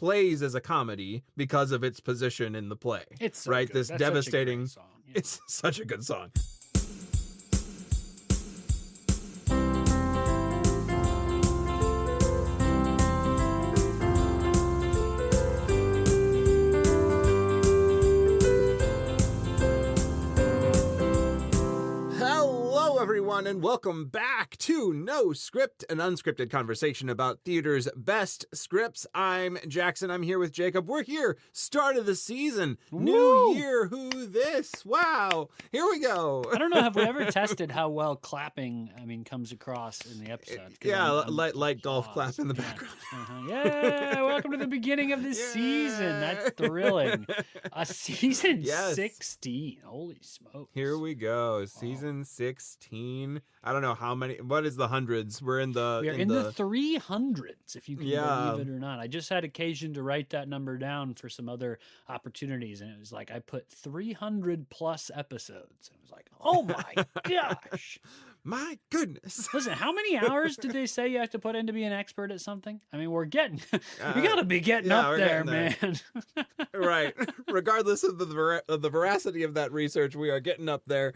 plays as a comedy because of its position in the play. It's so right. good. This That's devastating such a great song. Yeah. It's such a good song. Everyone, and welcome back to No Script, an unscripted conversation about theater's best scripts. I'm Jackson. I'm here with Jacob. We're here, start of the season, new year. Who this? Wow, here we go. I don't know. Have we ever tested how well clapping, comes across in the episode? Yeah, light golf clap in the background. Yeah, welcome to the beginning of the season. That's thrilling. Season 16. Holy smokes! Here we go. Season 16. I don't know how many. What is the hundreds? We're in the. We are in the 300s, if you can believe it or not. I just had occasion to write that number down for some other opportunities, and it was like I put 300 plus episodes. It was like, oh my gosh. My goodness. Listen, how many hours did they say you have to put in to be an expert at something? I mean, we're getting, we got to be getting up there, man. Right. Regardless of the veracity of that research, we are getting up there.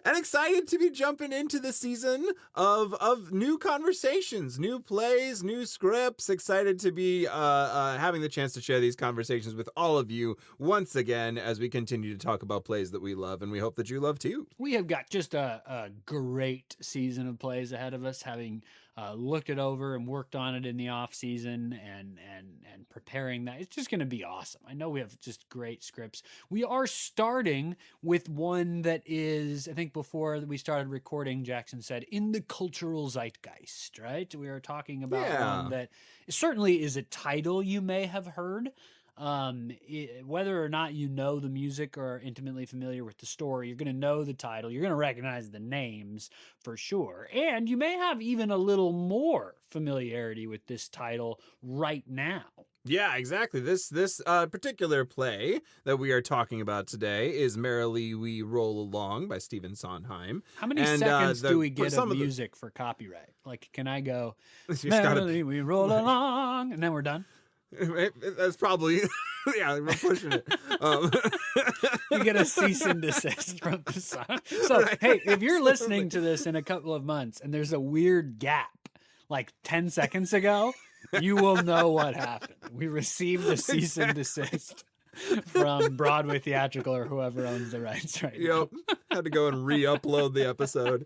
And excited to be jumping into the season of new conversations, new plays, new scripts. Excited to be having the chance to share these conversations with all of you once again as we continue to talk about plays that we love and we hope that you love too. We have got just a great season of plays ahead of us, having looked it over and worked on it in the off season and preparing that. It's just going to be awesome. I know we have just great scripts. We are starting with one that is, I think before we started recording, Jackson said, in the cultural zeitgeist, right? We are talking about one that certainly is a title you may have heard. Whether or not you know the music or are intimately familiar with the story, you're going to know the title. You're going to recognize the names for sure. And you may have even a little more familiarity with this title right now. Yeah, exactly. This particular play that we are talking about today is Merrily We Roll Along by Stephen Sondheim. How many seconds do we get of music for copyright? Like, can I go, Merrily We Roll Along, and then we're done? That's probably, we're pushing it. You get a cease and desist from the song. So, hey, if you're listening to this in a couple of months and there's a weird gap, like 10 seconds ago, you will know what happened. We received a cease and desist from Broadway Theatrical or whoever owns the rights right now. Had to go and re-upload the episode.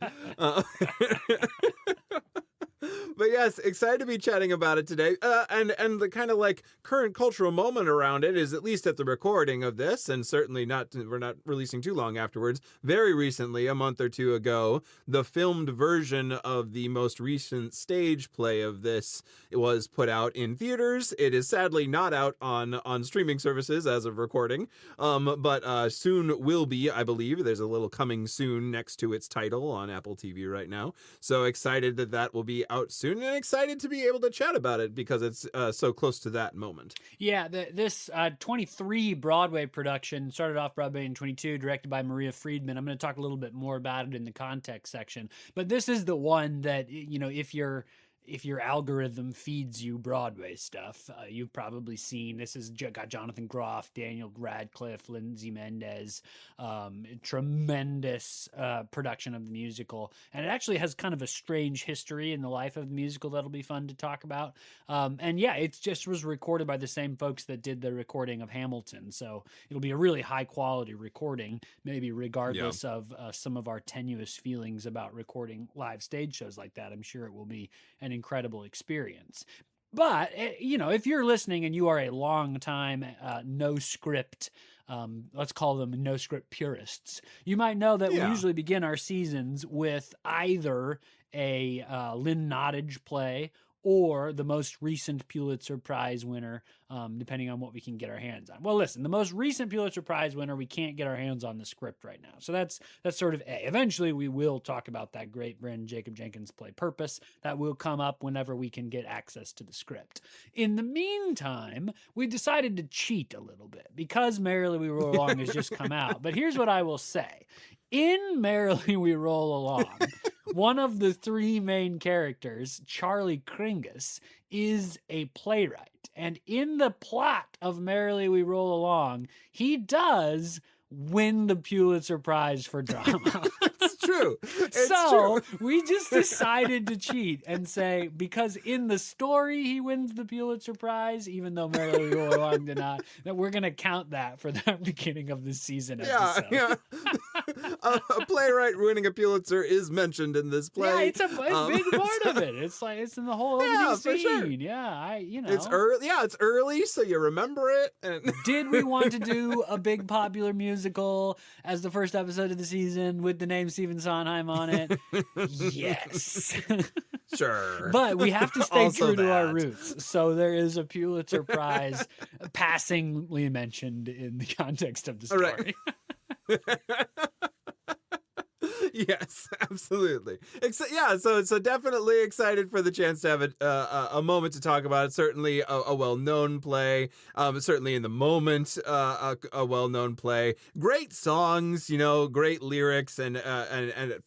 But yes, excited to be chatting about it today. And the kind of like current cultural moment around it is, at least at the recording of this, and certainly we're not releasing too long afterwards. Very recently, a month or two ago, the filmed version of the most recent stage play of this was put out in theaters. It is sadly not out on streaming services as of recording, but soon will be, I believe. There's a little coming soon next to its title on Apple TV right now. So excited that will be out soon, and excited to be able to chat about it because it's so close to that moment. Yeah, this 23 Broadway production started off Broadway in 22, directed by Maria Friedman. I'm going to talk a little bit more about it in the context section, but this is the one that, if your algorithm feeds you Broadway stuff, you've probably seen. This has got Jonathan Groff, Daniel Radcliffe, Lindsay Mendez, tremendous production of the musical. And it actually has kind of a strange history in the life of the musical that'll be fun to talk about. And yeah, it just was recorded by the same folks that did the recording of Hamilton. So it'll be a really high quality recording, maybe regardless of some of our tenuous feelings about recording live stage shows like that. I'm sure it will be an incredible experience. But, if you're listening and you are a long time no script, let's call them no script purists, you might know that we usually begin our seasons with either a Lynn Nottage play or the most recent Pulitzer Prize winner, depending on what we can get our hands on. Well, listen, the most recent Pulitzer Prize winner, we can't get our hands on the script right now. So that's sort of A. Eventually, we will talk about that great Brandon Jacob Jenkins play Purpose. That will come up whenever we can get access to the script. In the meantime, we decided to cheat a little bit because Merrily We Roll Along has just come out. But here's what I will say. In Merrily We Roll Along, one of the three main characters, Charlie Kringus, is a playwright. And in the plot of Merrily We Roll Along, he does win the Pulitzer Prize for drama. It's true. It's So true. we just decided to cheat and say, because in the story he wins the Pulitzer Prize, even though Merrily We Roll Along did not, that we're going to count that for the beginning of the season episode. Yeah. A playwright winning a Pulitzer is mentioned in this play. Yeah, it's a big part of it. It's like it's in the whole opening for scene. sure. Yeah, It's early. Yeah, it's early, so you remember it. And Did we want to do a big popular musical as the first episode of the season with the name Stephen Sondheim on it? Yes. Sure. But we have to stay Also true to our that. roots. So there is a Pulitzer Prize passingly mentioned in the context of the All story. right. Yes, absolutely. So definitely excited for the chance to have a moment to talk about it. Certainly a well-known play. Certainly in the moment, a well-known play. Great songs, great lyrics, and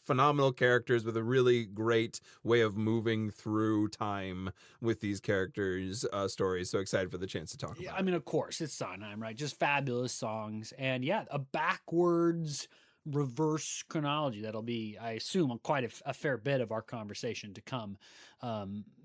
phenomenal characters with a really great way of moving through time with these characters' stories. So excited for the chance to talk about I mean, of course, it's Sondheim, right? Just fabulous songs. And yeah, a backwards reverse chronology that'll be, I assume, quite a fair bit of our conversation to come.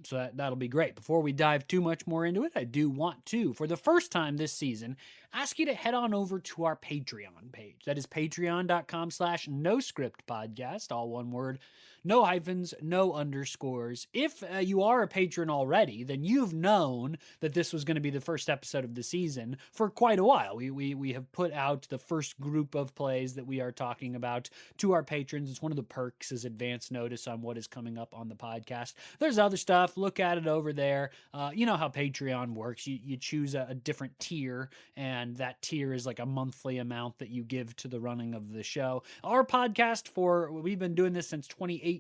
So that'll be great. Before we dive too much more into it, I do want to, for the first time this season, ask you to head on over to our Patreon page. That is patreon.com/noscriptpodcast, all one word. No hyphens, no underscores. If you are a patron already, then you've known that this was going to be the first episode of the season for quite a while. We have put out the first group of plays that we are talking about to our patrons. It's one of the perks is advance notice on what is coming up on the podcast. There's other stuff. Look at it over there. You know how Patreon works. You choose a different tier, and that tier is like a monthly amount that you give to the running of the show. Our podcast, we've been doing this since 2018.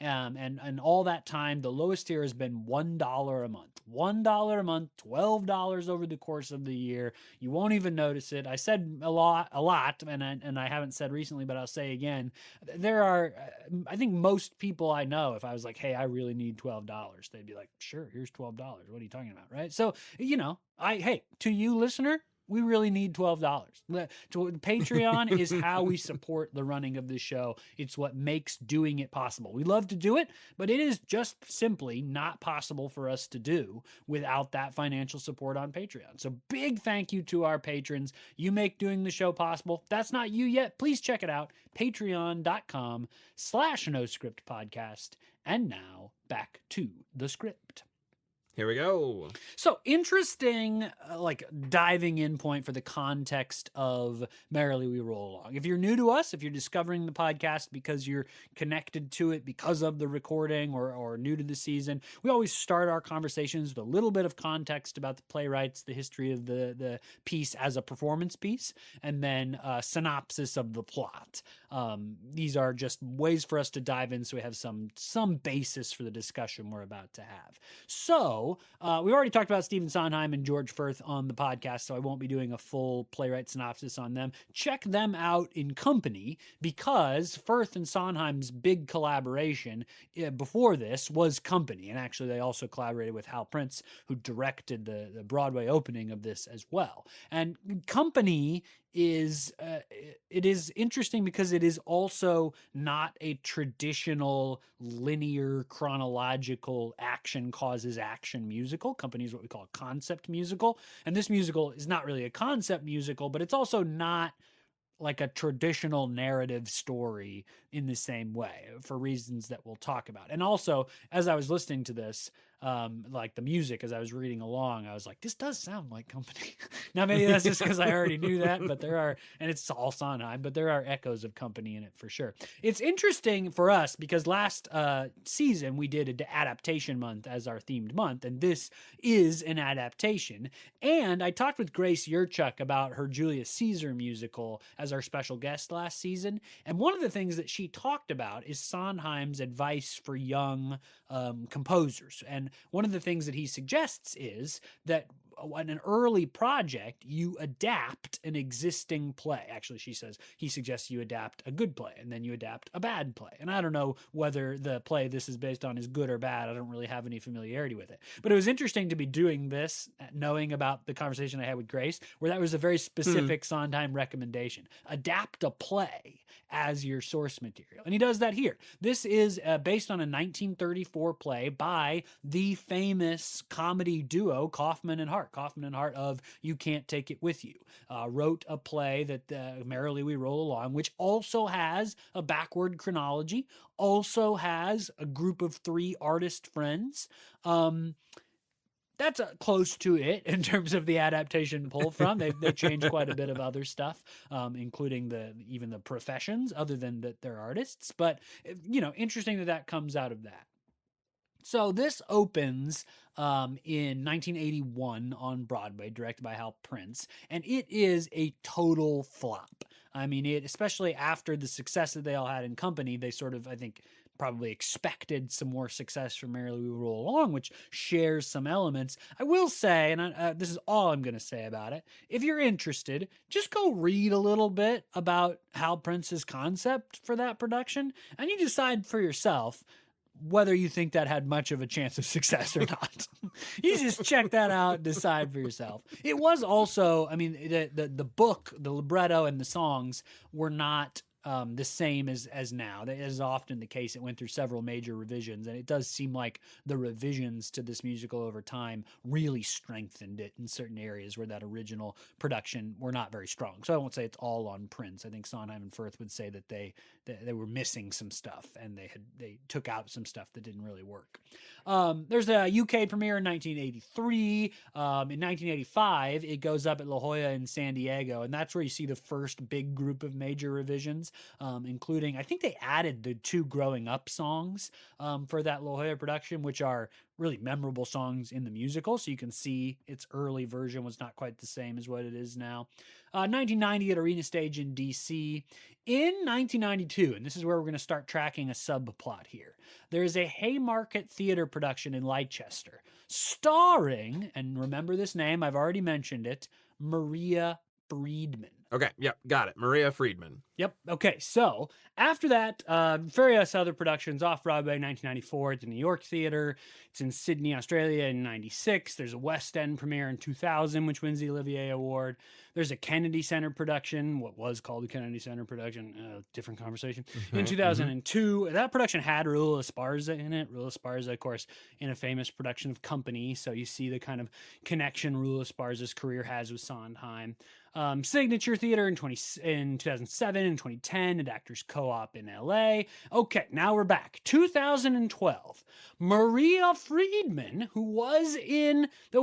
And all that time, the lowest tier has been $1 a month. $1 a month, $12 over the course of the year. You won't even notice it. I said a lot, and I haven't said recently, but I'll say again. There are, I think most people I know, if I was like, hey, I really need $12, they'd be like, sure, here's $12. What are you talking about, right? So, hey, to you, listener, we really need $12. Patreon is how we support the running of this show. It's what makes doing it possible. We love to do it, but it is just simply not possible for us to do without that financial support on Patreon. So big thank you to our patrons. You make doing the show possible. If that's not you yet, please check it out. Patreon.com/noscriptpodcast. And now back to the script. Here we go. So interesting, diving in point for the context of Merrily We Roll Along. If you're new to us, if you're discovering the podcast because you're connected to it because of the recording or new to the season, we always start our conversations with a little bit of context about the playwrights, the history of the piece as a performance piece, and then a synopsis of the plot. These are just ways for us to dive in so we have some basis for the discussion we're about to have. So, we already talked about Stephen Sondheim and George Furth on the podcast, so I won't be doing a full playwright synopsis on them. Check them out in Company, because Furth and Sondheim's big collaboration before this was Company, and actually they also collaborated with Hal Prince, who directed the Broadway opening of this as well. And Company is interesting because it is also not a traditional linear chronological action causes action musical. Company is what we call a concept musical, and this musical is not really a concept musical, but it's also not like a traditional narrative story in the same way, for reasons that we'll talk about. And also, as I was listening to this, like the music, as I was reading along, I was like, this does sound like Company. Now, maybe that's just because I already knew that, but there are, and it's all Sondheim, but there are echoes of Company in it for sure. It's interesting for us because last season we did an adaptation month as our themed month, and this is an adaptation. And I talked with Grace Yurchuk about her Julius Caesar musical as our special guest last season. And one of the things that she talked about is Sondheim's advice for young composers. And one of the things that he suggests is that an early project, you adapt an existing play. Actually, he suggests you adapt a good play and then you adapt a bad play. And I don't know whether the play this is based on is good or bad. I don't really have any familiarity with it. But it was interesting to be doing this, knowing about the conversation I had with Grace, where that was a very specific Sondheim recommendation. Adapt a play as your source material. And he does that here. This is based on a 1934 play by the famous comedy duo Kaufman and Hart. Kaufman and Hart of You Can't Take It With You wrote a play that Merrily We Roll Along, which also has a backward chronology, also has a group of 3 artist friends. That's close to it in terms of the adaptation pulled from. They changed quite a bit of other stuff, including even the professions, other than that they're artists. But interesting that comes out of that. So this opens in 1981 on Broadway, directed by Hal Prince, and it is a total flop. I mean, especially after the success that they all had in Company, they sort of, I think, probably expected some more success from Merrily We Roll Along, which shares some elements. I will say, and this is all I'm going to say about it, if you're interested, just go read a little bit about Hal Prince's concept for that production, and you decide for yourself whether you think that had much of a chance of success or not. You just check that out, decide for yourself. It was also, I mean, the book, the libretto, and the songs were not the same as now. That is often the case. It went through several major revisions, and it does seem like the revisions to this musical over time really strengthened it in certain areas where that original production were not very strong. So I won't say it's all on Prince. I think Sondheim and Furth would say that they were missing some stuff, and they took out some stuff that didn't really work. There's a UK premiere in 1983. In 1985, it goes up at La Jolla in San Diego, and that's where you see the first big group of major revisions. Including, I think they added the 2 Growing Up songs for that La Jolla production, which are really memorable songs in the musical. So you can see its early version was not quite the same as what it is now. 1990 at Arena Stage in DC. In 1992, and this is where we're going to start tracking a subplot here, there is a Haymarket Theater production in Leicester starring, and remember this name, I've already mentioned it, Maria Friedman. Okay, yep, got it. Maria Friedman. Yep. Okay, so after that, various other productions off-Broadway, 1994 at the New York Theater. It's in Sydney, Australia in 96. There's a West End premiere in 2000, which wins the Olivier Award. There's a Kennedy Center production, what was called the Kennedy Center production, different conversation, in 2002. That production had Raul Esparza in it. Raul Esparza, of course, in a famous production of Company, so you see the kind of connection Raul Esparza's career has with Sondheim. Signature Theater in 2007 and 2010 at Actors Co-op in LA. Okay, now we're back. 2012. Maria Friedman, who was in the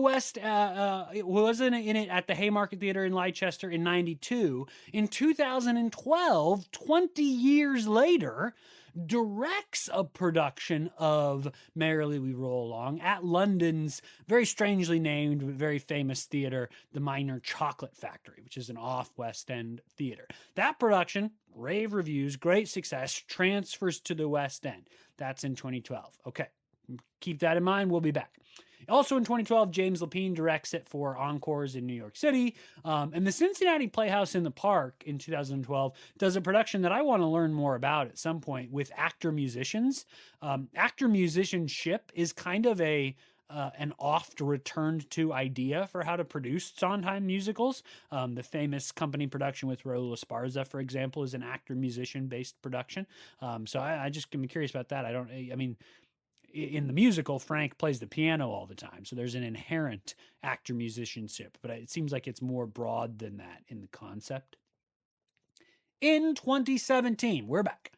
who was in it at the Haymarket Theater in Leicester in 92. In 2012, 20 years later, directs a production of Merrily We Roll Along at London's very strangely named, but very famous theater, the Minor Chocolate Factory, which is an off-West End theater. That production, rave reviews, great success, transfers to the West End. That's in 2012. Okay, keep that in mind. We'll be back. Also in 2012, James Lapine directs it for Encores in New York City. And the Cincinnati Playhouse in the Park in 2012 does a production that I want to learn more about at some point with actor-musicians. Actor-musicianship is kind of an oft-returned-to idea for how to produce Sondheim musicals. The famous Company production with Raul Esparza, for example, is an actor-musician-based production. So I just am curious about that. In the musical, Frank plays the piano all the time, so there's an inherent actor-musicianship, but it seems like it's more broad than that in the concept. In 2017, we're back.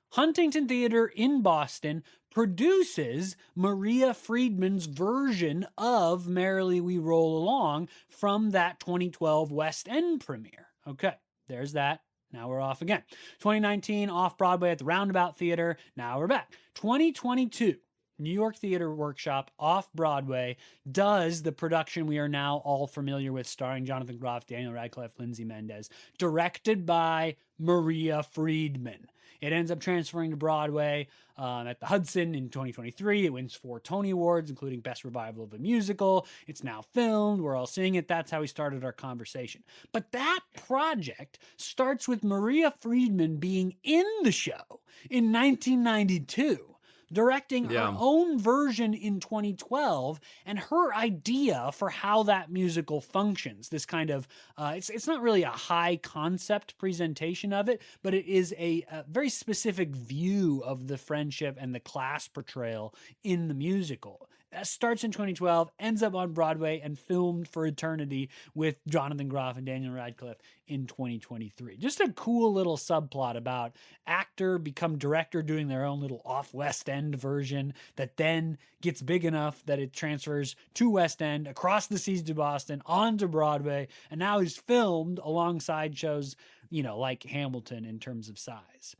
Huntington Theater in Boston produces Maria Friedman's version of Merrily We Roll Along from that 2012 West End premiere. Okay, there's that. Now we're off again. 2019, off-Broadway at the Roundabout Theater. Now we're back. 2022. New York Theater Workshop, off-Broadway, does the production we are now all familiar with, starring Jonathan Groff, Daniel Radcliffe, Lindsay Mendez, directed by Maria Friedman. It ends up transferring to Broadway at the Hudson in 2023. It wins 4 Tony Awards, including Best Revival of a Musical. It's now filmed. We're all seeing it. That's how we started our conversation. But that project starts with Maria Friedman being in the show in 1992. Directing her own version in 2012, and her idea for how that musical functions. This kind of, it's not really a high concept presentation of it, but it is a very specific view of the friendship and the class portrayal in the musical. That starts in 2012, ends up on Broadway, and filmed for eternity with Jonathan Groff and Daniel Radcliffe in 2023. Just a cool little subplot about actor become director doing their own little off West End version that then gets big enough that it transfers to West End, across the seas to Boston, onto Broadway, and now is filmed alongside shows, like Hamilton in terms of size.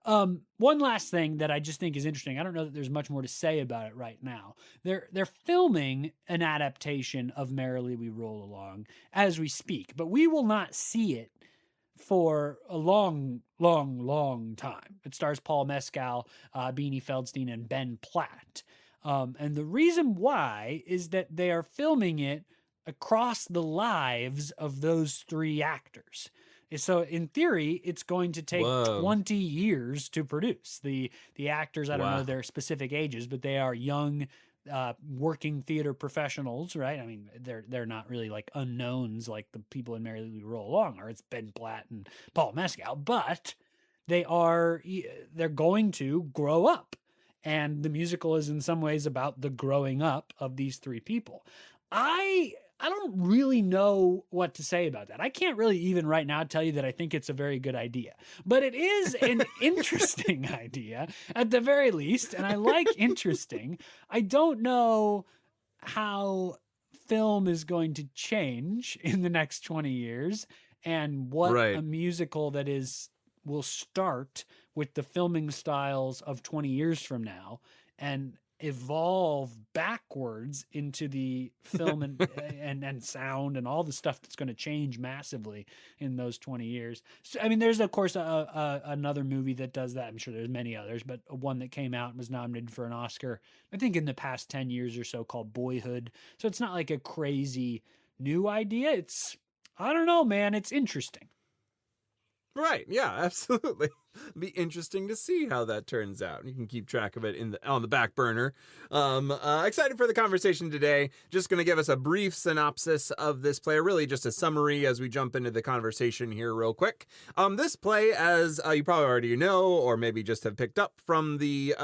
One last thing that I just think is interesting. I don't know that there's much more to say about it right now. They're filming an adaptation of Merrily We Roll Along as we speak, but we will not see it for a long, long, long time. It stars Paul Mescal, Beanie Feldstein, and Ben Platt. And the reason why is that they are filming it across the lives of those 3 actors. So in theory, it's going to take 20 years to produce. The actors, I don't know their specific ages, but they are young, working theater professionals, right? I mean, they're not really like unknowns like the people in Merrily We Roll Along are. It's Ben Platt and Paul Mescal, but they're going to grow up. And the musical is in some ways about the growing up of these 3 people. I don't really know what to say about that. I can't really even right now tell you that I think it's a very good idea, but it is an interesting idea at the very least. And I like interesting. I don't know how film is going to change in the next 20 years and what a musical that will start with the filming styles of 20 years from now and evolve backwards into the film and sound and all the stuff that's going to change massively in those 20 years. So, I mean, there's of course another movie that does that. I'm sure there's many others, but one that came out and was nominated for an Oscar, I think in the past 10 years or so, called Boyhood. So it's not like a crazy new idea. I don't know, man. It's interesting. Right. Yeah, absolutely. Be interesting to see how that turns out. You can keep track of it on the back burner. Excited for the conversation today. Just going to give us a brief synopsis of this play, really just a summary as we jump into the conversation here real quick. This play, as you probably already know, or maybe just have picked up from the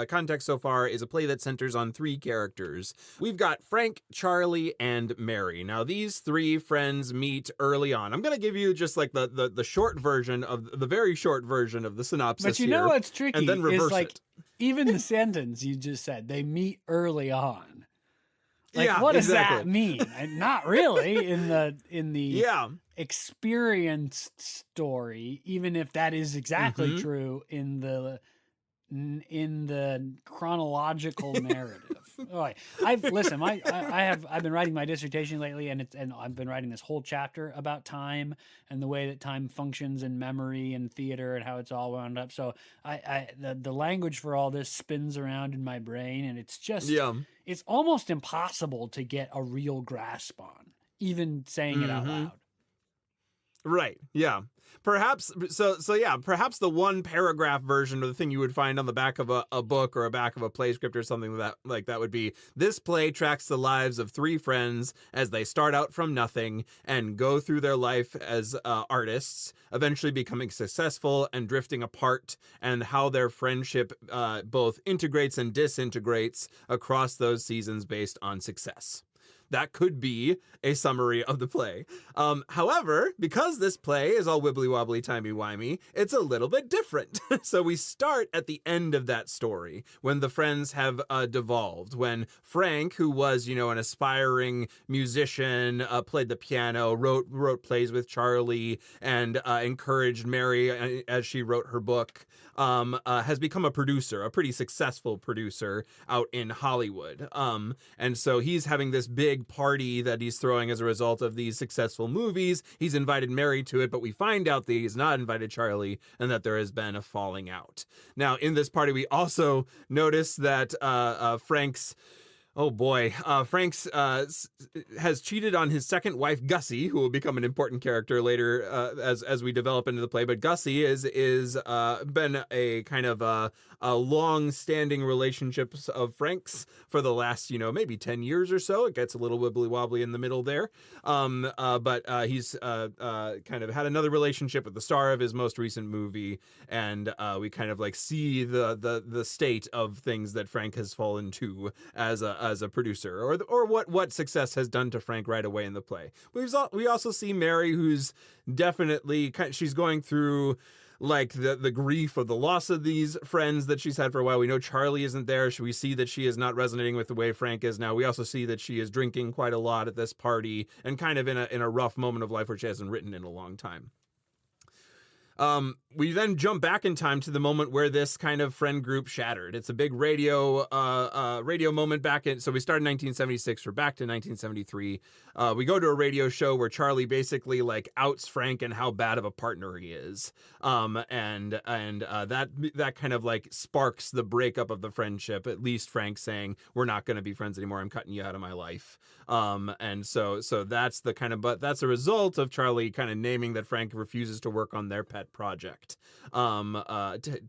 context so far, is a play that centers on 3 characters. We've got Frank, Charlie, and Mary. Now, these 3 friends meet early on. I'm going to give you just like the short version of the very short version of the synopsis. But you know what's tricky and then reverse is like it. Even the sentence you just said, they meet early on. Like, yeah, what does exactly. that mean? And not really in the experienced story, even if that is exactly true in the chronological narrative. I've been writing my dissertation lately, and I've been writing this whole chapter about time and the way that time functions in memory and theater and how it's all wound up. So the language for all this spins around in my brain, and it's just it's almost impossible to get a real grasp on, even saying it out loud. Right. Yeah. Perhaps perhaps the one paragraph version of the thing you would find on the back of a book or a back of a play script or something like that would be, this play tracks the lives of 3 friends as they start out from nothing and go through their life as artists, eventually becoming successful and drifting apart, and how their friendship both integrates and disintegrates across those seasons based on success. That could be a summary of the play. However, because this play is all wibbly-wobbly, timey-wimey, it's a little bit different. So we start at the end of that story, when the friends have devolved, when Frank, who was, an aspiring musician, played the piano, wrote plays with Charlie, and encouraged Mary as she wrote her book, has become a producer, a pretty successful producer out in Hollywood. And so he's having this big party that he's throwing as a result of these successful movies. He's invited Mary to it, but we find out that he's not invited Charlie and that there has been a falling out. Now, in this party, we also notice that Frank's Oh boy, Frank's has cheated on his second wife, Gussie, who will become an important character later as we develop into the play. But Gussie is been a kind of a long-standing relationship of Frank's for the last maybe 10 years or so. It gets a little wibbly wobbly in the middle there, but he's kind of had another relationship with the star of his most recent movie, and we kind of like see the state of things that Frank has fallen to as a producer, or what success has done to Frank right away in the play. But we also see Mary, who's definitely she's going through like the grief of the loss of these friends that she's had for a while. We know Charlie isn't there. We see that she is not resonating with the way Frank is now. We also see that she is drinking quite a lot at this party and kind of in a rough moment of life where she hasn't written in a long time. We then jump back in time to the moment where this kind of friend group shattered. It's a big radio moment back in. So we started in 1976. We're back to 1973. We go to a radio show where Charlie basically like outs Frank and how bad of a partner he is. And that kind of like sparks the breakup of the friendship. At least Frank saying, "We're not going to be friends anymore. I'm cutting you out of my life." And so that's the kind of, but that's a result of Charlie kind of naming that Frank refuses to work on their pet project,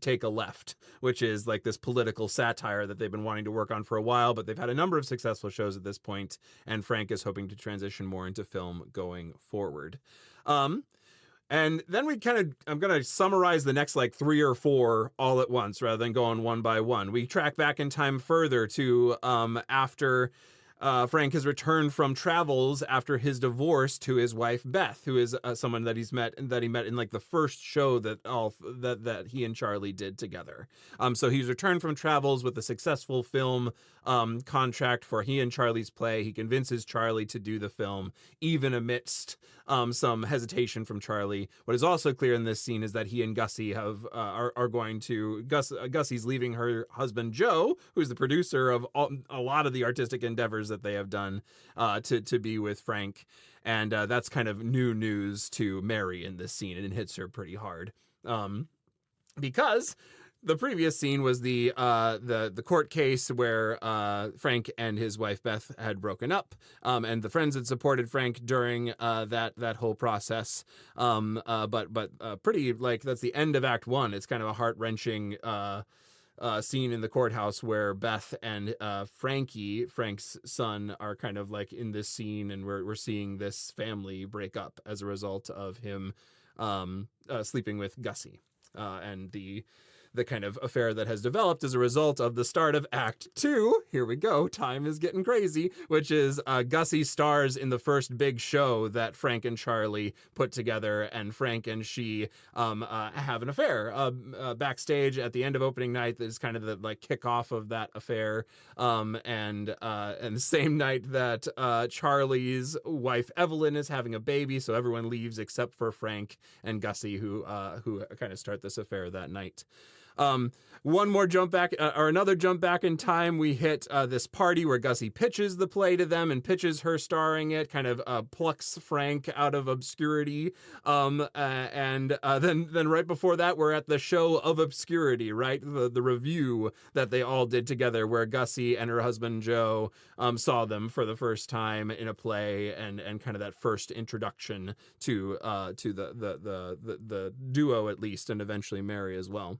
Take a Left, which is like this political satire that they've been wanting to work on for a while, but they've had a number of successful shows at this point, and Frank is hoping to transition more into film going forward. And then I'm going to summarize the next like 3 or 4 all at once rather than going one by one. We track back in time further to after Frank has returned from travels after his divorce to his wife Beth, who is someone that he met in like the first show that he and Charlie did together. So he's returned from travels with a successful film contract for he and Charlie's play. He convinces Charlie to do the film, even amidst some hesitation from Charlie. What is also clear in this scene is that he and Gussie are going to Gussie's leaving her husband Joe, who's the producer of a lot of the artistic endeavors that they have done, to be with Frank, and that's kind of new news to Mary in this scene, and it hits her pretty hard, because the previous scene was the court case where Frank and his wife Beth had broken up, and the friends had supported Frank during that whole process. But pretty like that's the end of Act 1. It's kind of a heart-wrenching scene in the courthouse where Beth and Frankie, Frank's son, are kind of like in this scene, and we're seeing this family break up as a result of him sleeping with Gussie, and the kind of affair that has developed as a result of the start of Act 2. Here we go. Time is getting crazy, which is Gussie stars in the first big show that Frank and Charlie put together, and Frank and she have an affair backstage at the end of opening night. That is kind of the like kickoff of that affair, and the same night that Charlie's wife Evelyn is having a baby, so everyone leaves except for Frank and Gussie, who kind of start this affair that night. One more jump back, or another jump back in time. We hit this party where Gussie pitches the play to them and pitches her starring it, kind of plucks Frank out of obscurity. And then right before that, we're at the show of obscurity, right? The review that they all did together, where Gussie and her husband Joe saw them for the first time in a play, and kind of that first introduction to the duo at least, and eventually Mary as well.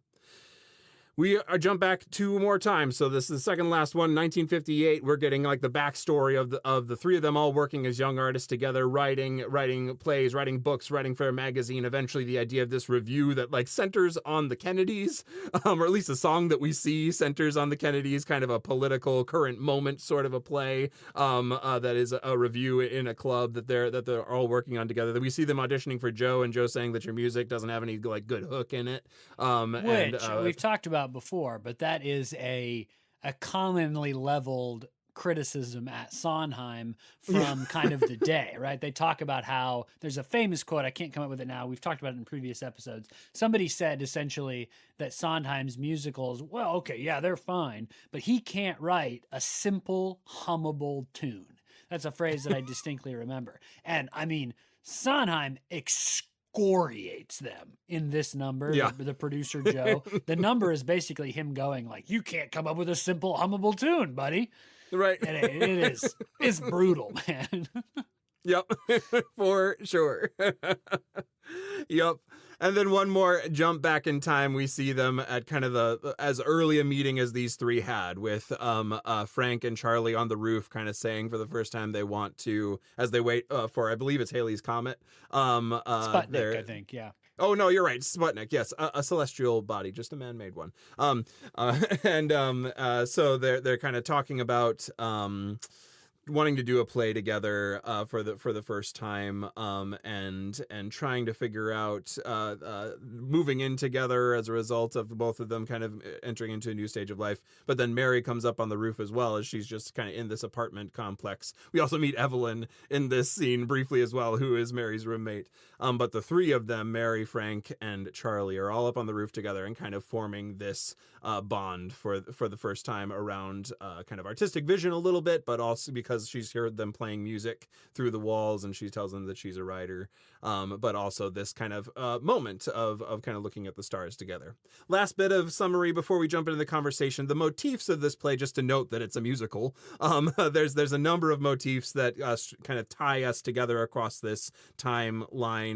We jump back 2 more times. So this is the second last one, 1958. We're getting like the backstory of the 3 of them all working as young artists together, writing plays, writing books, writing for a magazine. Eventually, the idea of this review that like centers on the Kennedys, or at least the song that we see centers on the Kennedys, kind of a political current moment sort of a play. That is a review in a club that they're all working on together. That we see them auditioning for Joe, and Joe saying that your music doesn't have any like good hook in it. Which we've talked about before, but that is a commonly leveled criticism at Sondheim from kind of the day, right? They talk about how there's a famous quote. I can't come up with it now. We've talked about it in previous episodes. Somebody said essentially that Sondheim's musicals, well, okay, yeah, they're fine, but he can't write a simple, hummable tune. That's a phrase that I distinctly remember. And I mean, Sondheim excoriates them in this number, Yeah. the producer Joe. The number is basically him going like, you can't come up with a simple, hummable tune, buddy. Right. And it's brutal, man. Yep, for sure. Yep. And then one more jump back in time, we see them at kind of the as early a meeting as these three had, with Frank and Charlie on the roof kind of saying for the first time they want to, as they wait for, I believe it's Halley's Comet. Sputnik, I think, yeah. Oh, no, you're right. Sputnik, yes. A celestial body, just a man-made one. So they're kind of talking about wanting to do a play together for the first time, and trying to figure out moving in together as a result of both of them kind of entering into a new stage of life. But then Mary comes up on the roof as well, as she's just kind of in this apartment complex. We also meet Evelyn in this scene briefly as well, who is Mary's roommate. But the three of them, Mary, Frank, and Charlie, are all up on the roof together and kind of forming this bond for the first time around kind of artistic vision a little bit, but also because she's heard them playing music through the walls and she tells them that she's a writer, but also this kind of moment of kind of looking at the stars together. Last bit of summary before we jump into the conversation: the motifs of this play, just to note that it's a musical. There's a number of motifs that kind of tie us together across this timeline.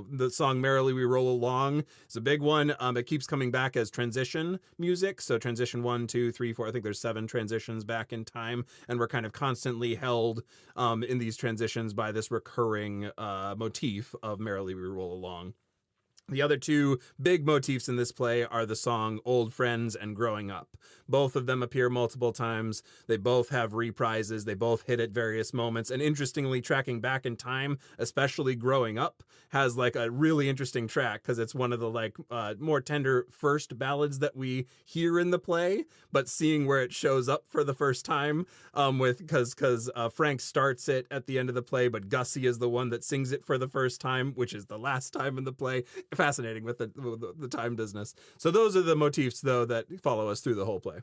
The song Merrily We Roll Along is a big one. It keeps coming back as transition music. So transition 1, 2, 3, 4, I think there's 7 transitions back in time. And we're kind of constantly held in these transitions by this recurring motif of Merrily We Roll Along. The other two big motifs in this play are the song Old Friends and Growing Up. Both of them appear multiple times. They both have reprises. They both hit at various moments. And interestingly, tracking back in time, especially Growing Up, has like a really interesting track because it's one of the like more tender first ballads that we hear in the play. But seeing where it shows up for the first time, because Frank starts it at the end of the play, but Gussie is the one that sings it for the first time, which is the last time in the play. Fascinating with the time business. So those are the motifs, though, that follow us through the whole play.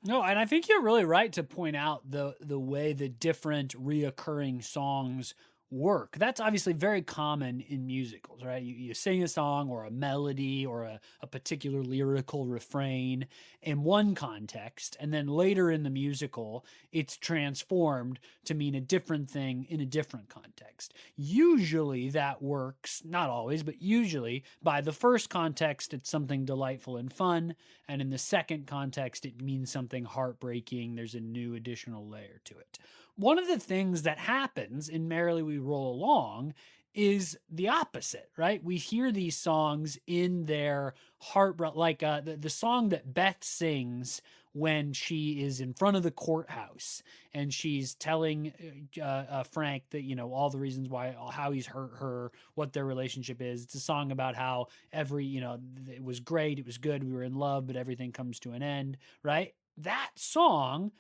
No, and I think you're really right to point out the way the different reoccurring songs work. That's obviously very common in musicals, right? You sing a song or a melody or a particular lyrical refrain in one context, and then later in the musical, it's transformed to mean a different thing in a different context. Usually that works, not always, but usually by the first context, it's something delightful and fun, and in the second context, it means something heartbreaking. There's a new additional layer to it. One of the things that happens in Merrily We Roll Along is the opposite, right? We hear these songs in their heart, like the song that Beth sings when she is in front of the courthouse and she's telling Frank that, you know, all the reasons why, how he's hurt her, what their relationship is. It's a song about how it was great, it was good, we were in love, but everything comes to an end, right? That song,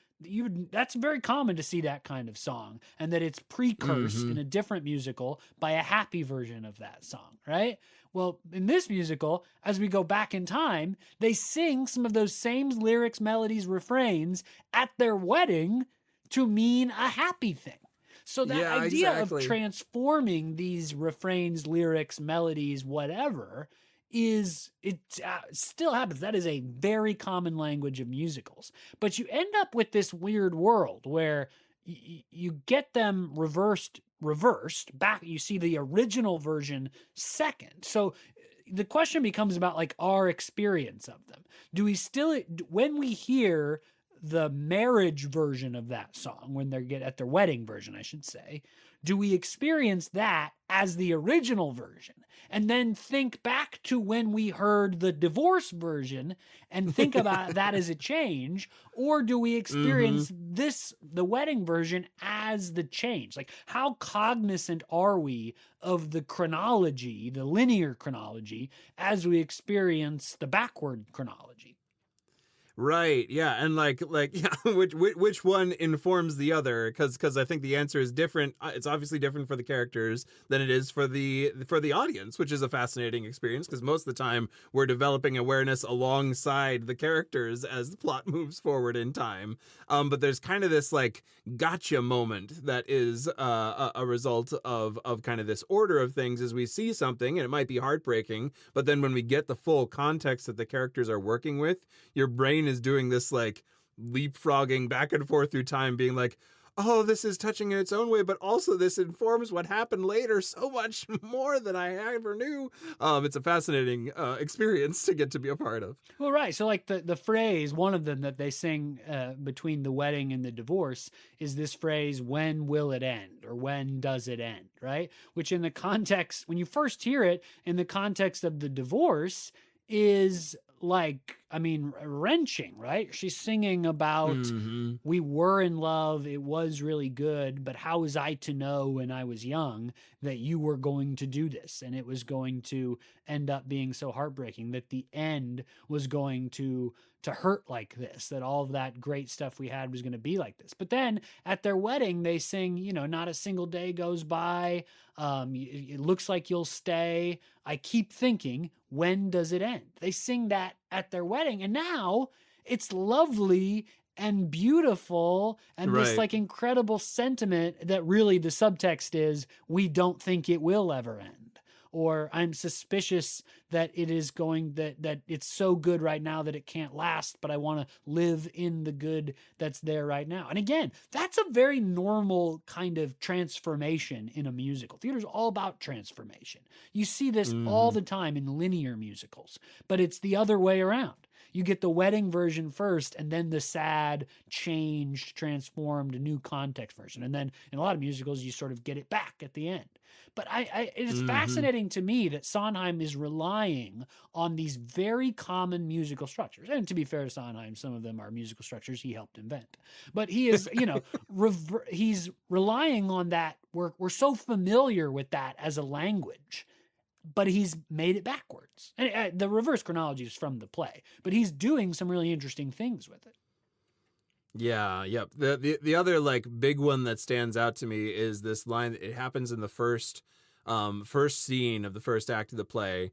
that's very common to see that kind of song, and that it's precursed in a different musical by a happy version of that song, right? Well, in this musical, as we go back in time, they sing some of those same lyrics, melodies, refrains at their wedding to mean a happy thing. So that idea of transforming these refrains, lyrics, melodies, whatever, still happens. That is a very common language of musicals. But you end up with this weird world where you get them reversed back. You see the original version second. So the question becomes about like our experience of them. Do we still, when we hear the marriage version of that song, when they get at their wedding version, I should say, do we experience that as the original version and then think back to when we heard the divorce version and think about that as a change? Or do we experience the wedding version as the change? Like, how cognizant are we of the chronology, the linear chronology, as we experience the backward chronology? Right. Yeah. And yeah, which one informs the other? Because I think the answer is different. It's obviously different for the characters than it is for the audience, which is a fascinating experience. Because most of the time we're developing awareness alongside the characters as the plot moves forward in time. But there's kind of this like gotcha moment that is a result of kind of this order of things as we see something, and it might be heartbreaking. But then when we get the full context that the characters are working with, your brain is doing this like leapfrogging back and forth through time, being like, oh, this is touching in its own way, but also this informs what happened later so much more than I ever knew. It's a fascinating experience to get to be a part of. Well, right. So, like the phrase, one of them that they sing between the wedding and the divorce is this phrase, "When will it end?" or "When does it end?" Right? Which, in the context, when you first hear it, in the context of the divorce, is like, I mean, wrenching, right? She's singing about, Mm-hmm. we were in love, it was really good, but how was I to know when I was young that you were going to do this and it was going to end up being so heartbreaking, that the end was going to hurt like this, that all of that great stuff we had was going to be like this. But then at their wedding they sing, you know, not a single day goes by, it looks like you'll stay, I keep thinking, when does it end? They sing that at their wedding, and now it's lovely and beautiful, and this Right. like incredible sentiment that really the subtext is, we don't think it will ever end, or I'm suspicious that it is going, that it's so good right now that it can't last, but I want to live in the good that's there right now. And again, that's a very normal kind of transformation in a musical. Theater's all about transformation. You see this all Mm-hmm. the time in linear musicals, but it's the other way around. You get the wedding version first, and then the sad, changed, transformed, new context version. And then in a lot of musicals, you sort of get it back at the end. But it is Mm-hmm. fascinating to me that Sondheim is relying on these very common musical structures. And to be fair to Sondheim, some of them are musical structures he helped invent. But he is, you know, he's relying on that. We're so familiar with that as a language, but he's made it backwards. And the reverse chronology is from the play, but he's doing some really interesting things with it. Yeah, yep. The other like big one that stands out to me is this line. It happens in the first scene of the first act of the play.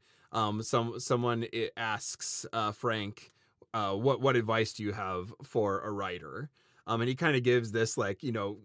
Someone asks Frank, what advice do you have for a writer? And he kind of gives this like, you know,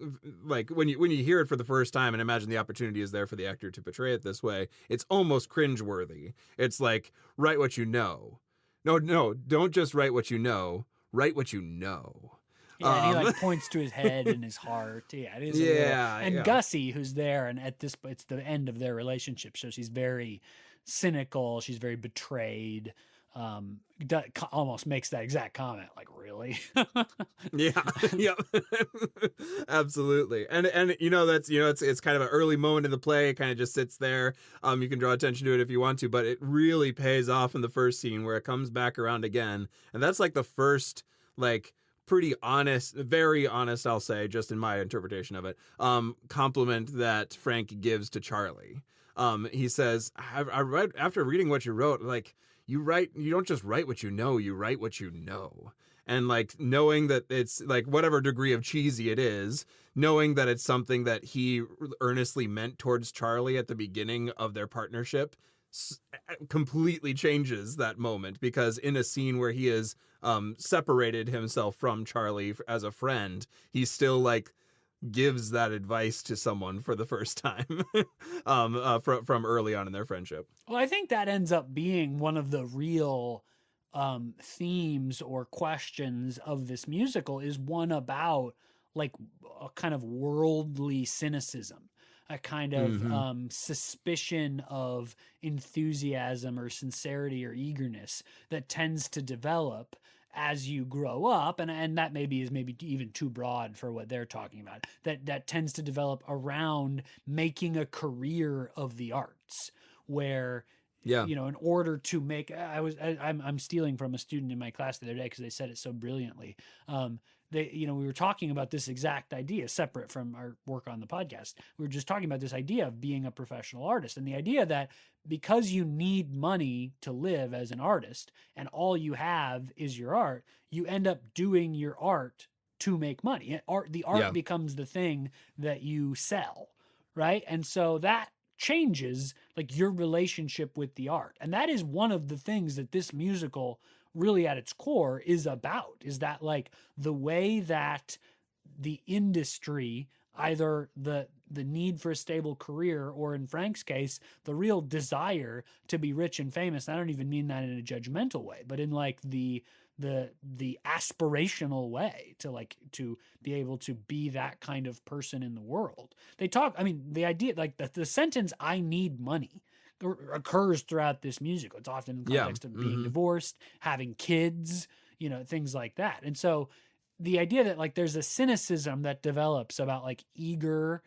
like when you hear it for the first time and imagine the opportunity is there for the actor to portray it this way, it's almost cringeworthy. It's like, write what you know. No, don't just write what you know. Write what you know. Yeah, and he Um, like points to his head and his heart. Yeah, it is a little. yeah, And yeah. Gussie, who's there, and at this, it's the end of their relationship, so she's very cynical. She's very betrayed. Almost makes that exact comment, like, really. Yeah, yep, absolutely. And you know that's it's kind of an early moment in the play. It kind of just sits there. You can draw attention to it if you want to, but it really pays off in the first scene where it comes back around again, and that's like the first like pretty honest, very honest, I'll say, just in my interpretation of it, compliment that Frank gives to Charlie. He says, I read after reading what you wrote, like you don't just write what you write what you know. And like knowing that it's like whatever degree of cheesy it is, knowing that it's something that he earnestly meant towards Charlie at the beginning of their partnership completely changes that moment, because in a scene where he has separated himself from Charlie as a friend, he still like gives that advice to someone for the first time from early on in their friendship. Well, I think that ends up being one of the real themes or questions of this musical, is one about like a kind of worldly cynicism, a kind of Mm-hmm. suspicion of enthusiasm or sincerity or eagerness that tends to develop as you grow up, and that maybe is maybe even too broad for what they're talking about, that tends to develop around making a career of the arts, where, Yeah. you know, in order to make, I'm stealing from a student in my class the other day because they said it so brilliantly. we were talking about this exact idea separate from our work on the podcast. We were just talking about this idea of being a professional artist, and the idea that because you need money to live as an artist and all you have is your art, you end up doing your art to make money. The art becomes the thing that you sell, right? And so that changes like your relationship with the art. And that is one of the things that this musical really at its core is about, is that like the way that the industry, either the need for a stable career, or in Frank's case, the real desire to be rich and famous. I don't even mean that in a judgmental way, but in like the aspirational way to be able to be that kind of person in the world. They talk, I mean, the idea, like the sentence, "I need money," occurs throughout this musical. It's often in context of being divorced, having kids, things like that. And so the idea that like there's a cynicism that develops about like eager,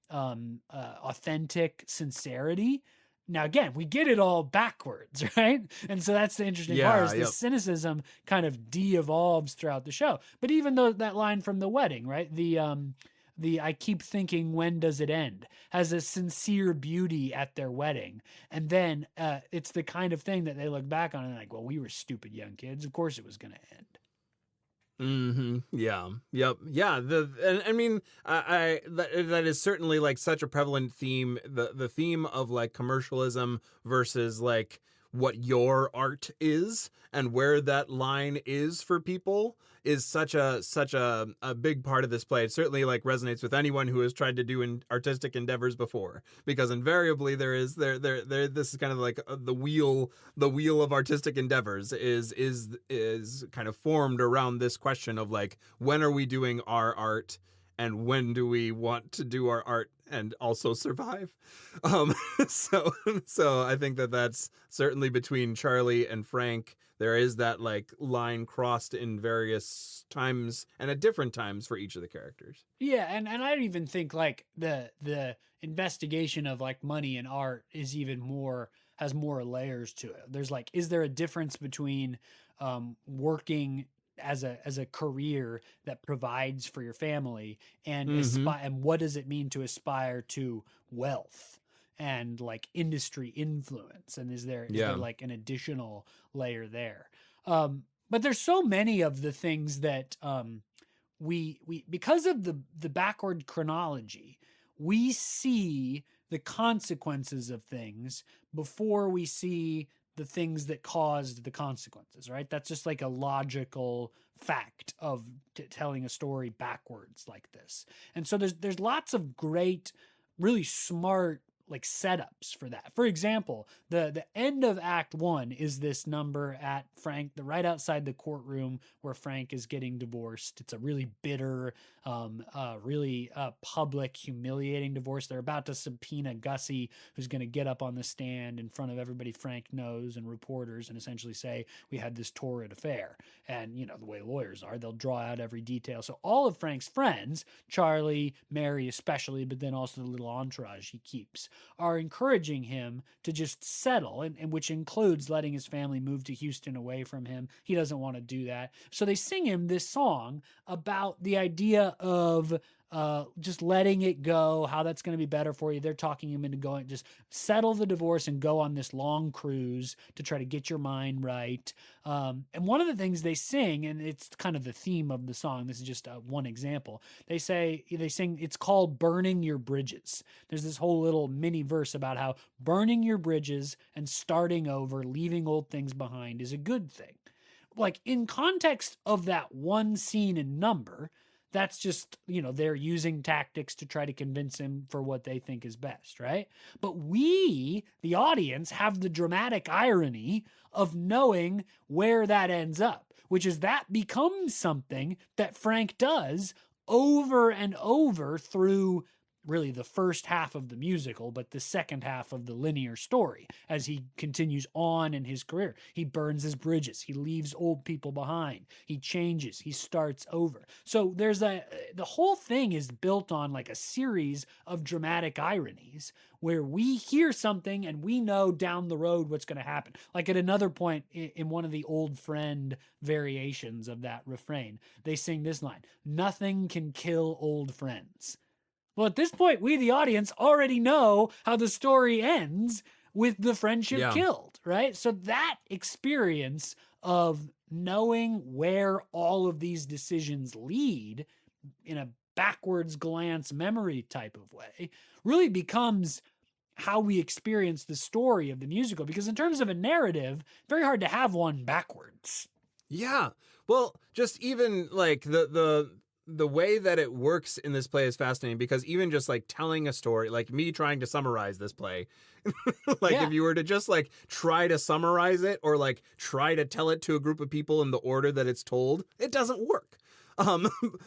authentic sincerity. Now, again, we get it all backwards, right? And so that's the interesting part, is the cynicism kind of de-evolves throughout the show. But even though that line from The Wedding, right? The "I keep thinking, when does it end?" has a sincere beauty at their wedding. And then it's the kind of thing that they look back on and like, well, we were stupid young kids. Of course it was going to end. Yeah. Yep. Yeah. I mean, that is certainly like such a prevalent theme. The theme of like commercialism versus like what your art is, and where that line is for people, is such a big part of this play. It certainly like resonates with anyone who has tried to do artistic endeavors before, because invariably there this is kind of like the wheel of artistic endeavors is kind of formed around this question of like, when are we doing our art, and when do we want to do our art and also survive? So I think that's certainly between Charlie and Frank. There is that like line crossed in various times and at different times for each of the characters. Yeah, and I even think like the investigation of like money and art is has more layers to it. There's like, is there a difference between working as a career that provides for your family, and and what does it mean to aspire to wealth and like industry influence? And is there like an additional layer there? But there's so many of the things that we because of the backward chronology, we see the consequences of things before we see the things that caused the consequences, right? That's just like a logical fact of telling a story backwards like this. And so there's lots of great, really smart like setups for that. For example, the end of Act 1 is this number at Frank, right outside the courtroom where Frank is getting divorced. It's a really bitter, really public, humiliating divorce. They're about to subpoena Gussie, who's going to get up on the stand in front of everybody Frank knows and reporters and essentially say, we had this torrid affair. And, the way lawyers are, they'll draw out every detail. So all of Frank's friends, Charlie, Mary especially, but then also the little entourage he keeps, are encouraging him to just settle, and which includes letting his family move to Houston away from him. He doesn't want to do that. So they sing him this song about the idea of just letting it go, how that's going to be better for you. They're talking him into going, just settle the divorce and go on this long cruise to try to get your mind right. And one of the things they sing, and it's kind of the theme of the song, this is just one example. They sing, it's called Burning Your Bridges. There's this whole little mini verse about how burning your bridges and starting over, leaving old things behind is a good thing. Like in context of that one scene and number, that's just, they're using tactics to try to convince him for what they think is best, right? But we, the audience, have the dramatic irony of knowing where that ends up, which is that becomes something that Frank does over and over through really the first half of the musical, but the second half of the linear story as he continues on in his career. He burns his bridges. He leaves old people behind. He changes. He starts over. So the whole thing is built on like a series of dramatic ironies where we hear something and we know down the road what's going to happen. Like at another point in one of the Old Friend variations of that refrain, they sing this line, "Nothing can kill old friends." Well, at this point, we, the audience, already know how the story ends with the friendship killed, right? So that experience of knowing where all of these decisions lead in a backwards glance memory type of way really becomes how we experience the story of the musical. Because in terms of a narrative, very hard to have one backwards. Yeah. Well, just even like the way that it works in this play is fascinating, because even just like telling a story, like me trying to summarize this play, like if you were to just like try to summarize it or like try to tell it to a group of people in the order that it's told, it doesn't work.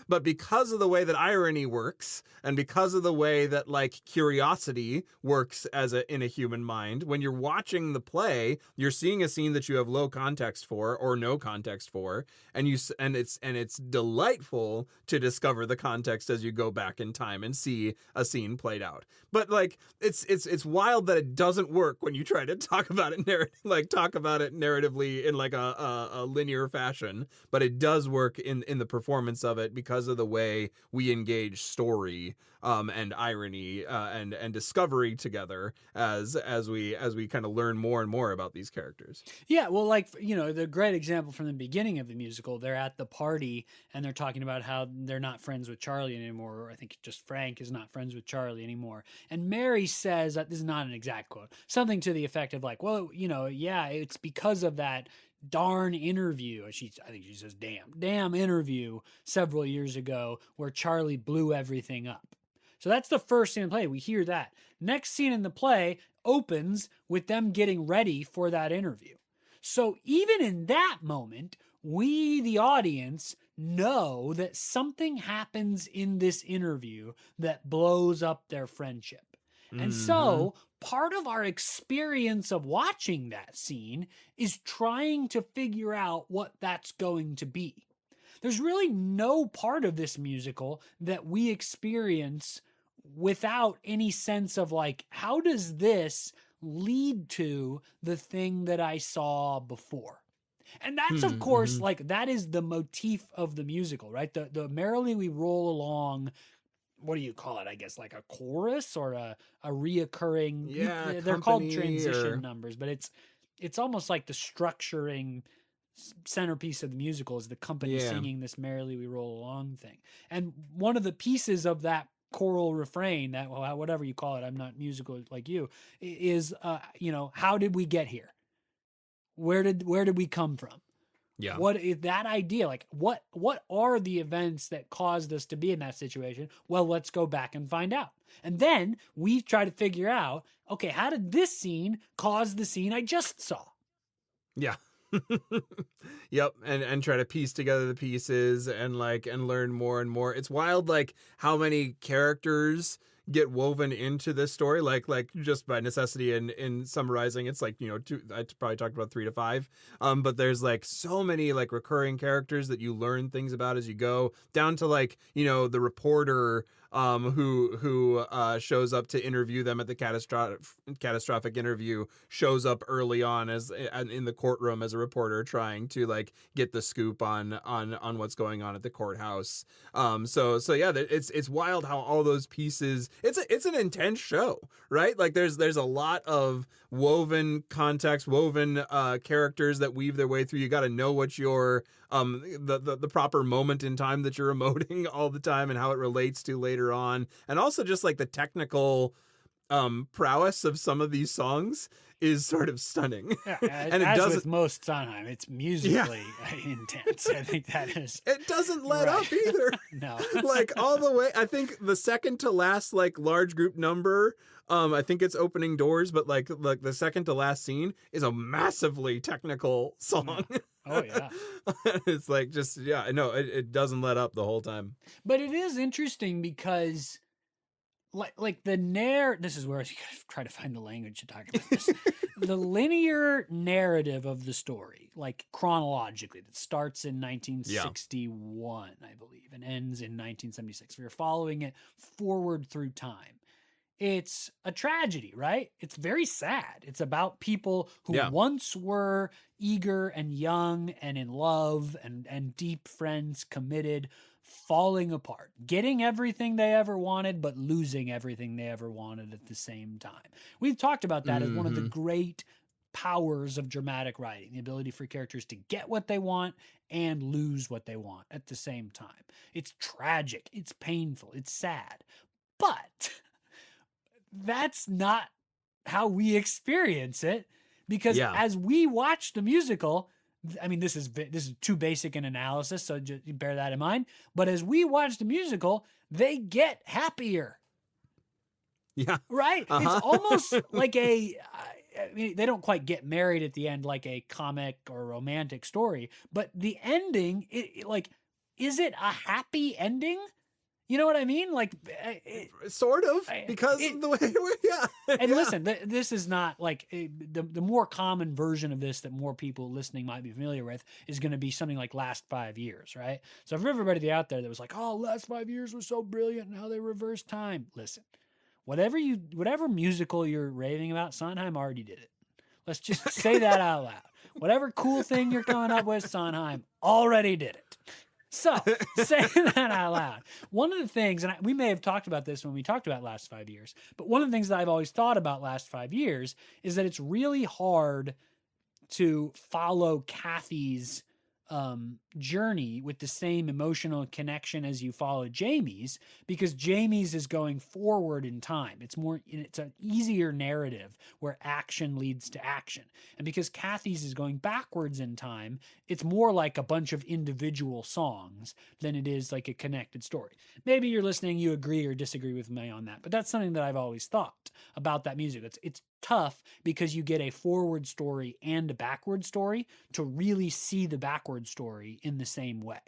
But because of the way that irony works, and because of the way that like curiosity works in a human mind, when you're watching the play, you're seeing a scene that you have low context for or no context for, and it's delightful to discover the context as you go back in time and see a scene played out. But like it's wild that it doesn't work when you try to talk about it narratively in like a linear fashion, but it does work in the performance of it because of the way we engage story and irony and discovery together as we kind of learn more and more about these characters. Yeah, well, like, the great example from the beginning of the musical, they're at the party and they're talking about how they're not friends with Charlie anymore, or I think just Frank is not friends with Charlie anymore. And Mary says, this is not an exact quote, something to the effect of like, well, yeah, it's because of that darn interview. I think she says damn interview several years ago where Charlie blew everything up. So that's the first scene in the play. We hear that. Next scene in the play opens with them getting ready for that interview. So even in that moment, we, the audience, know that something happens in this interview that blows up their friendship. And so part of our experience of watching that scene is trying to figure out what that's going to be. There's really no part of this musical that we experience without any sense of like, how does this lead to the thing that I saw before? And that's, of course, like, that is the motif of the musical, right? The Merrily We Roll Along, what do you call it? I guess like a chorus or a reoccurring, they're called transition numbers, but it's almost like the structuring centerpiece of the musical is the company singing this Merrily We Roll Along thing. And one of the pieces of that choral refrain, that whatever you call it, I'm not musical like you, is how did we get here? Where did we come from? Yeah. What is that idea? Like, what are the events that caused us to be in that situation? Well, let's go back and find out. And then we try to figure out, okay, how did this scene cause the scene I just saw? Yeah. Yep. And try to piece together the pieces and learn more and more. It's wild, like, how many characters get woven into this story, like just by necessity. In summarizing, it's like, I probably talked about 3 to 5, but there's like so many like recurring characters that you learn things about as you go, down to like, the reporter who shows up to interview them at the catastrophic interview, shows up early on as in the courtroom as a reporter trying to like get the scoop on what's going on at the courthouse. So yeah, it's wild how all those pieces. It's an intense show, right? Like there's a lot of woven context, woven characters that weave their way through. You got to know what your the proper moment in time that you're emoting all the time and how it relates to later on, and also just like the technical prowess of some of these songs is sort of stunning. Yeah, and as with most Sondheim, it's musically intense. I think that is. It doesn't let up either. No, like all the way. I think the second to last like large group number, I think it's Opening Doors, but like the second to last scene is a massively technical song. Oh yeah. It's like just it doesn't let up the whole time. But it is interesting because like this is where you gotta try to find the language to talk about this. The linear narrative of the story, like chronologically, that starts in Yeah. 1961, I believe, and ends in 1976. We're following it forward through time. It's a tragedy, right? It's very sad. It's about people who Yeah. once were eager and young and in love and deep friends, committed, falling apart, getting everything they ever wanted, but losing everything they ever wanted at the same time. We've talked about that as one of the great powers of dramatic writing, the ability for characters to get what they want and lose what they want at the same time. It's tragic, it's painful, it's sad, but that's not how we experience it, because Yeah. as we watch the musical, I mean, this is too basic an analysis, so just bear that in mind. But as we watch the musical, they get happier, Yeah. right? It's almost like I mean, they don't quite get married at the end like a comic or romantic story, but the ending, like, is it a happy ending? You know what I mean? Like, sort of, because of the way we're, yeah. And listen, this is not like the more common version of this that more people listening might be familiar with is going to be something like Last 5 Years, right? So for everybody out there that was like, oh, Last 5 Years was so brilliant and how they reversed time. Listen, whatever musical you're raving about, Sondheim already did it. Let's just say that out loud. Whatever cool thing you're coming up with, Sondheim already did it. So, saying that out loud, one of the things, and we may have talked about this when we talked about Last 5 Years, but one of the things that I've always thought about Last 5 Years is that it's really hard to follow Kathy's journey with the same emotional connection as you follow Jamie's, because Jamie's is going forward in time. It's an easier narrative where action leads to action. And because Kathy's is going backwards in time, it's more like a bunch of individual songs than it is like a connected story. Maybe you're listening, you agree or disagree with me on that, but that's something that I've always thought about that music. It's tough because you get a forward story and a backward story to really see the backward story in the same way.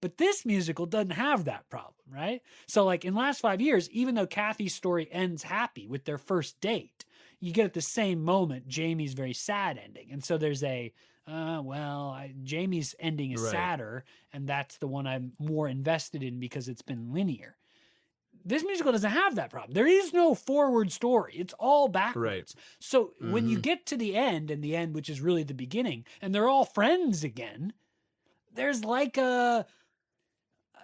But this musical doesn't have that problem, right? So like in Last 5 Years, even though Kathy's story ends happy with their first date, you get at the same moment Jamie's very sad ending. And so there's Jamie's ending is sadder, and that's the one I'm more invested in because it's been linear. This musical doesn't have that problem. There is no forward story. It's all backwards. Right. So when you get to the end, which is really the beginning, and they're all friends again, there's like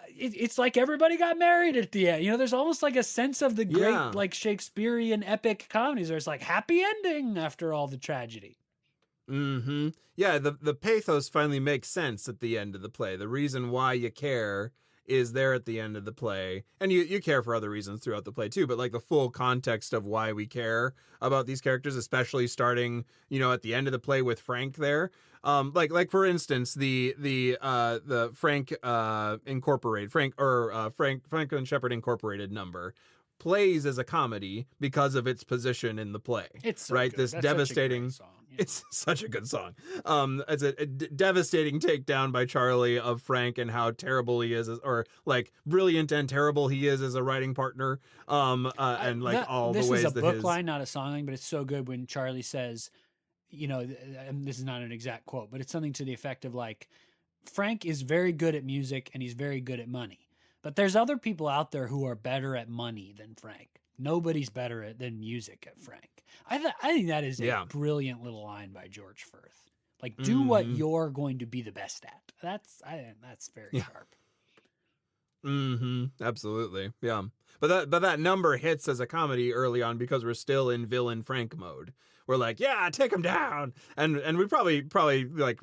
it's like everybody got married at the end. You know, there's almost like a sense of the great, like Shakespearean epic comedies where it's like happy ending after all the tragedy. Yeah, the pathos finally makes sense at the end of the play. The reason why you care is there at the end of the play, and you care for other reasons throughout the play too, but like the full context of why we care about these characters, especially starting, you know, at the end of the play with Frank there. Like for instance, the Frank Franklin Shepherd Incorporated number plays as a comedy because of its position in the play. It's so right. Good. This That's devastating song. Yeah. It's such a good song. It's a devastating takedown by Charlie of Frank and how terrible he is, or like brilliant and terrible he is as a writing partner. And like all the ways that this is a book line, not a song line, but it's so good when Charlie says, you know, and this is not an exact quote, but it's something to the effect of like, Frank is very good at music and he's very good at money, but there's other people out there who are better at money than Frank. Nobody's better than music at Frank. I think that is a brilliant little line by George Furth. Like, do what you're going to be the best at. That's very sharp. Absolutely. Yeah. But that number hits as a comedy early on because we're still in villain Frank mode. We're like, yeah, take him down, and we probably like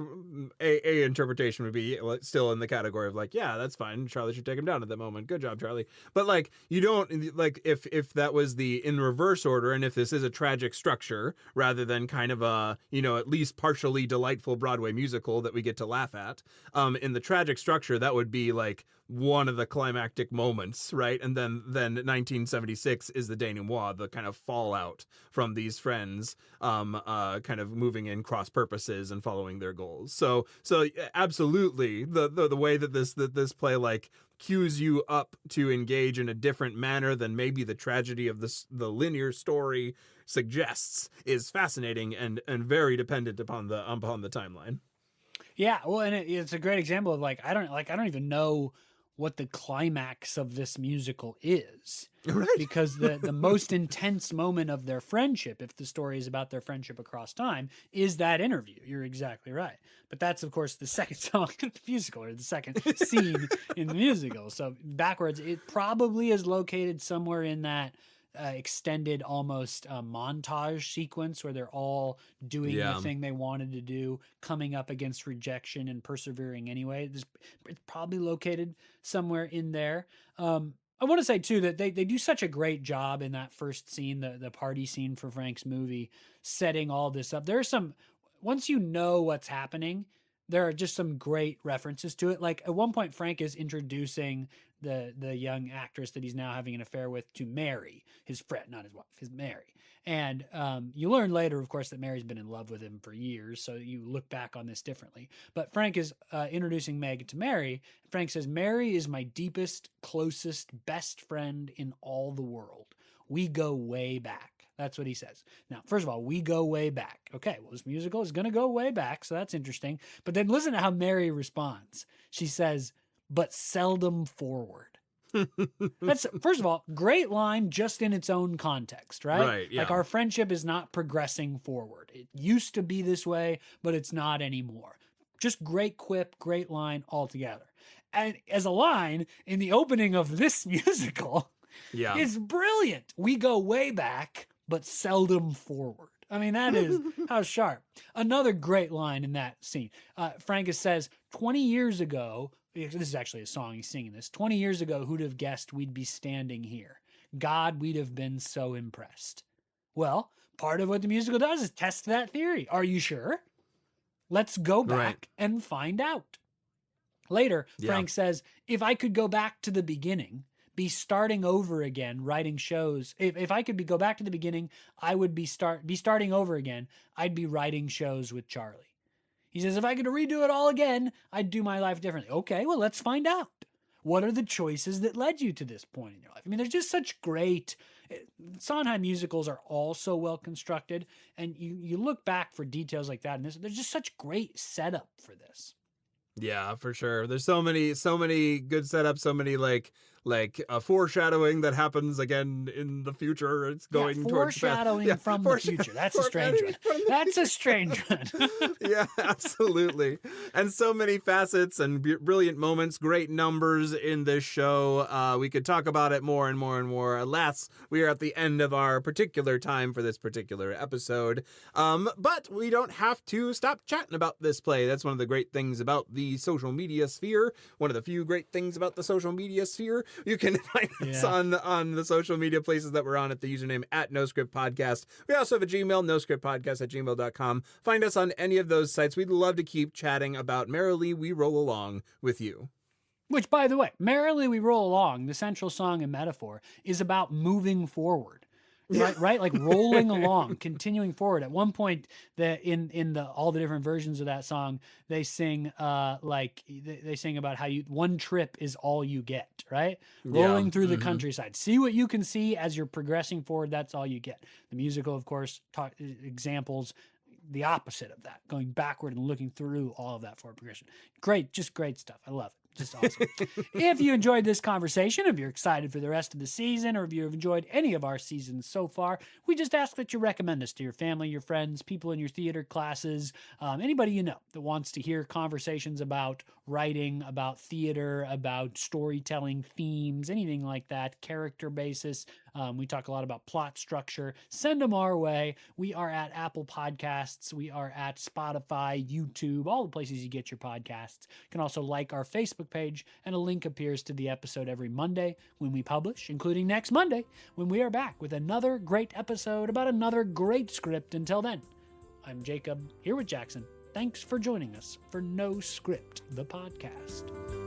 a interpretation would be still in the category of like, yeah, that's fine. Charlie should take him down at that moment. Good job, Charlie. But like, you don't like if that was the in reverse order, and if this is a tragic structure rather than kind of a, you know, at least partially delightful Broadway musical that we get to laugh at, in the tragic structure, that would be like one of the climactic moments, right? And then 1976 is the denouement, the kind of fallout from these friends, kind of moving in cross purposes and following their goals. So absolutely, the way that this play like cues you up to engage in a different manner than maybe the tragedy of the linear story suggests is fascinating and very dependent upon the timeline. Yeah, well, and it's a great example of I don't even know what the climax of this musical is. Right. Because the most intense moment of their friendship, if the story is about their friendship across time, is that interview. You're exactly right. But that's, of course, the second song in the musical, or the second scene in the musical. So backwards, it probably is located somewhere in that extended almost montage sequence where they're all doing the thing they wanted to do, coming up against rejection and persevering anyway. It's probably located somewhere in there. I want to say too that they do such a great job in that first scene, the party scene for Frank's movie, setting all this up. There are some, once you know what's happening, there are just some great references to it. Like at one point, Frank is introducing the young actress that he's now having an affair with to Mary, his friend, not his wife, his Mary. And you learn later, of course, that Mary's been in love with him for years. So you look back on this differently. But Frank is introducing Meg to Mary. Frank says, "Mary is my deepest, closest, best friend in all the world. We go way back." That's what he says. Now, first of all, we go way back. Okay, well, this musical is going to go way back, so that's interesting. But then listen to how Mary responds. She says, "but seldom forward." That's, first of all, great line just in its own context, right? Right, yeah. Like our friendship is not progressing forward. It used to be this way, but it's not anymore. Just great quip, great line altogether. And as a line in the opening of this musical, it's brilliant. We go way back, but seldom forward. I mean, that is how sharp. Another great line in that scene. Frankus says, 20 years ago, this is actually a song, he's singing this. 20 years ago, who'd have guessed we'd be standing here? God, we'd have been so impressed. Well, part of what the musical does is test that theory. Are you sure? Let's go back and find out. Later, Frank says, if I could go back to the beginning, be starting over again, writing shows. If I could go back to the beginning, I would be starting over again. I'd be writing shows with Charlie. He says, if I could redo it all again, I'd do my life differently. Okay, well, let's find out. What are the choices that led you to this point in your life? I mean, there's just such great... Sondheim musicals are all so well constructed, and you look back for details like that, and there's just such great setup for this. Yeah, for sure. There's so many good setups, so many like foreshadowing that happens again in the future. It's going towards foreshadowing from the future. That's a strange one. That's a strange one. Yeah, absolutely. And so many facets and brilliant moments, great numbers in this show. We could talk about it more and more and more. Alas, we are at the end of our particular time for this particular episode. But we don't have to stop chatting about this play. That's one of the great things about the social media sphere. One of the few great things about the social media sphere. You can find us on the social media places that we're on at the username at NoScriptPodcast. We also have a Gmail, noscriptpodcast@gmail.com. Find us on any of those sites. We'd love to keep chatting about Merrily We Roll Along with you. Which, by the way, Merrily We Roll Along, the central song and metaphor, is about moving forward. Right? Like rolling along, continuing forward. At one point, in all the different versions of that song, they sing they sing about how one trip is all you get, right? Rolling through the countryside. See what you can see as you're progressing forward. That's all you get. The musical, of course, examples the opposite of that, going backward and looking through all of that forward progression. Great, just great stuff. I love it. Just awesome. If you enjoyed this conversation, if you're excited for the rest of the season, or if you've enjoyed any of our seasons so far, we just ask that you recommend us to your family, your friends, people in your theater classes, anybody you know that wants to hear conversations about writing, about theater, about storytelling themes, anything like that, character basis. We talk a lot about plot structure. Send them our way. We are at Apple Podcasts. We are at Spotify, YouTube, all the places you get your podcasts. You can also like our Facebook page, and a link appears to the episode every Monday when we publish, including next Monday when we are back with another great episode about another great script. Until then, I'm Jacob, here with Jackson. Thanks for joining us for No Script, the podcast.